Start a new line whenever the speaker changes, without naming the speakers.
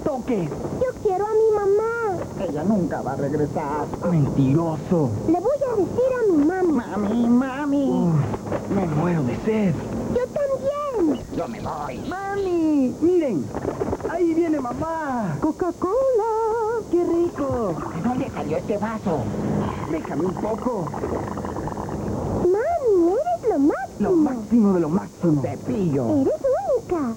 toques.
Yo quiero a mi mamá.
Ella nunca va a regresar.
Mentiroso.
Le voy a decir a mi mami.
Mami, mami.
Me muero de sed.
Yo también.
Yo me voy.
¡Mami! ¡Miren! ¡Ahí viene mamá! ¡Coca-Cola! ¡Qué rico!
¿De dónde salió este vaso?
Déjame un poco.
Mami, eres lo máximo.
Lo máximo de lo máximo.
Cepillo.
Eres única.